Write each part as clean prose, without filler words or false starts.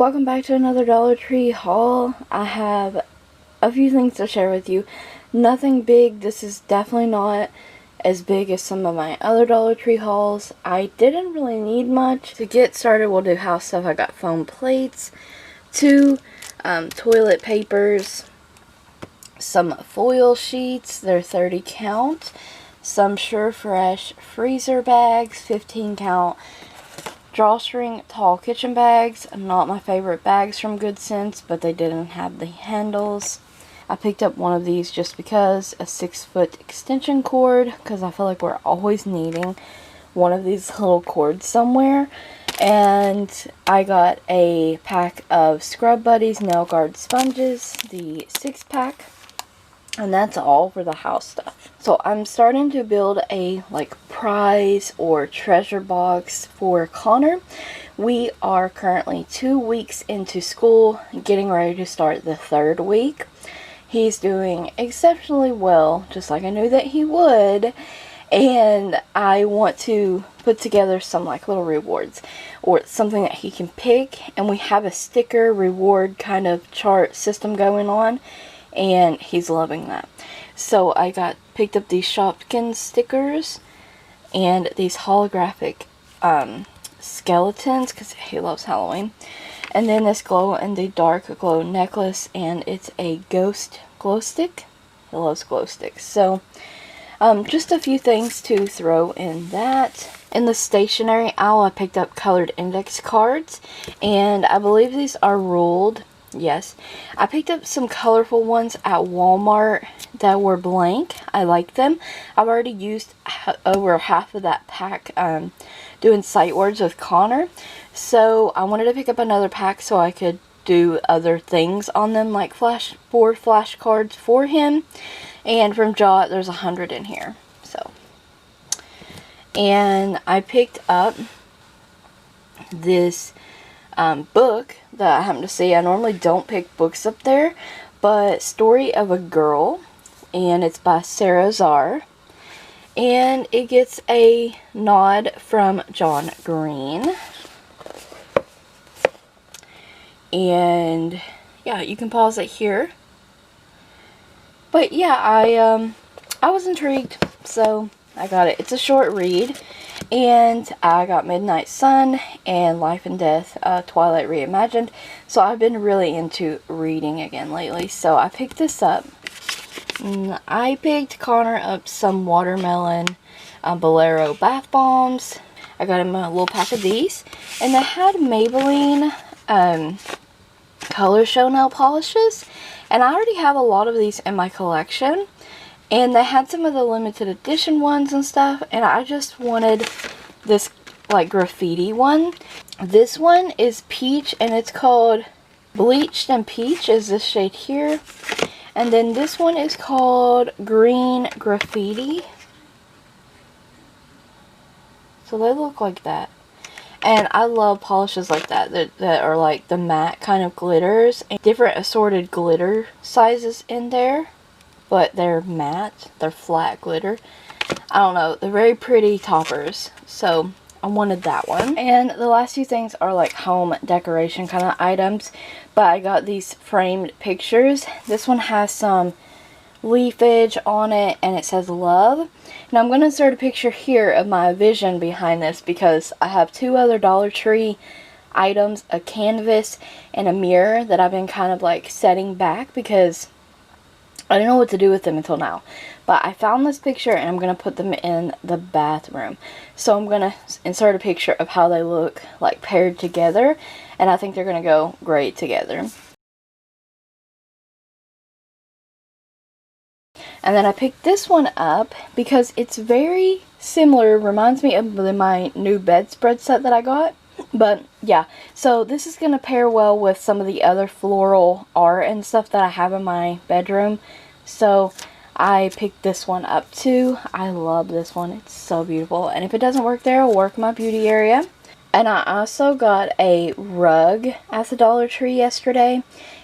Welcome back to another Dollar Tree haul. I have a few things to share with you. Nothing big. This is definitely not as big as some of my other Dollar Tree hauls. I didn't really need much. To get started, we'll do house stuff. I got foam plates, two toilet papers, some foil sheets, they're 30 count, some Sure Fresh freezer bags, 15 count drawstring tall kitchen bags. Not my favorite bags from Good Sense, but they didn't have the handles. I picked up one of these just because, a 6-foot extension cord, because I feel like we're always needing one of these little cords somewhere. And I got a pack of Scrub Buddies nail guard sponges, the 6-pack. And that's all for the house stuff. So I'm starting to build a prize or treasure box for Connor. We are currently 2 weeks into school, getting ready to start the 3rd week. He's doing exceptionally well, just like I knew that he would. And I want to put together some little rewards or something that he can pick. And we have a sticker reward kind of chart system going on. And he's loving that. So I picked up these Shopkins stickers and these holographic skeletons because he loves Halloween. And then this glow in the dark glow necklace, and it's a ghost glow stick. He loves glow sticks. So just a few things to throw in that. In the stationery aisle, I picked up colored index cards, and I believe these are ruled. Yes, I picked up some colorful ones at Walmart that were blank. I like them. I've already used over half of that pack doing sight words with Connor. So I wanted to pick up another pack so I could do other things on them, like flashcards for him. And from Jot, there's 100 in here. So, and I picked up this book that I happened to see. I normally don't pick books up there, but Story of a Girl, and it's by Sarah Zarr, and it gets a nod from John Green. And yeah, you can pause it here. But yeah, I was intrigued, so I got it. It's a short read. And I got Midnight Sun and Life and Death, Twilight Reimagined. So I've been really into reading again lately. So I picked this up. I picked Connor up some watermelon Bolero bath bombs. I got him a little pack of these. And they had Maybelline Color Show nail polishes. And I already have a lot of these in my collection. And they had some of the limited edition ones and stuff. And I just wanted this graffiti one. This one is peach and it's called Bleached and Peach, is this shade here. And then this one is called Green Graffiti. So they look like that. And I love polishes like that are like the matte kind of glitters. And different assorted glitter sizes in there. But they're matte. They're flat glitter. I don't know. They're very pretty toppers. So I wanted that one. And the last few things are like home decoration kind of items. But I got these framed pictures. This one has some leafage on it and it says love. And I'm going to insert a picture here of my vision behind this because I have two other Dollar Tree items, a canvas and a mirror that I've been kind of setting back because I didn't know what to do with them until now. But I found this picture and I'm going to put them in the bathroom. So I'm going to insert a picture of how they look paired together. And I think they're going to go great together. And then I picked this one up because it's very similar. Reminds me of my new bedspread set that I got. But yeah, so this is going to pair well with some of the other floral art and stuff that I have in my bedroom. So I picked this one up too. I love this one. It's so beautiful. And if it doesn't work there, it'll work in my beauty area. And I also got a rug at the Dollar Tree yesterday.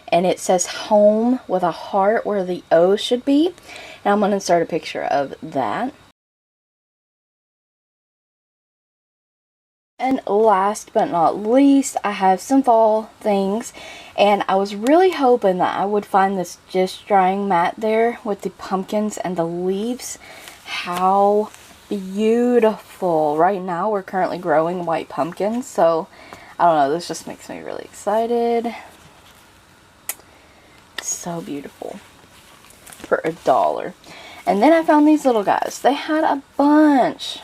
And it says home with a heart where the O should be. And I'm going to insert a picture of that. And last but not least, I have some fall things, and I was really hoping that I would find this just drying mat there with the pumpkins and the leaves. How beautiful. Right now we're currently growing white pumpkins, so I don't know, this just makes me really excited. So beautiful for $1. And then I found these little guys. They had a bunch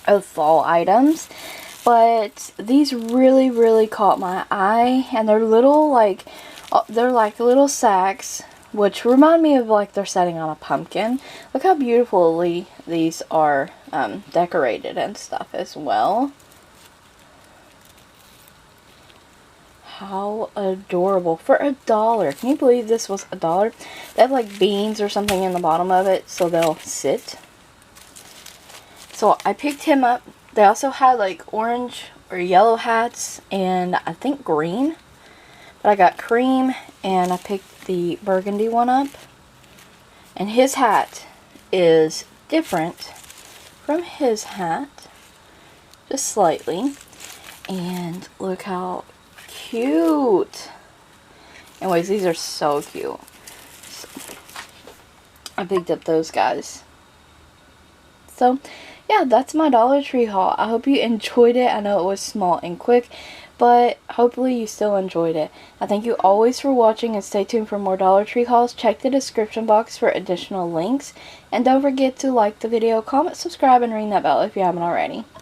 of fall items, but these really caught my eye, and they're little, like, they're like little sacks, which remind me of like they're setting on a pumpkin. Look how beautifully these are decorated and stuff as well. How adorable for $1. Can you believe this was $1? They have like beans or something in the bottom of it so they'll sit. So I picked him up. They also had like orange or yellow hats and I think green. But I got cream and I picked the burgundy one up. And his hat is different from his hat. Just slightly. And look how cute. Anyways, these are so cute. So, I picked up those guys. So, yeah, that's my Dollar Tree haul. I hope you enjoyed it. I know it was small and quick, but hopefully you still enjoyed it. I thank you always for watching, and stay tuned for more Dollar Tree hauls. Check the description box for additional links. And don't forget to like the video, comment, subscribe, and ring that bell if you haven't already.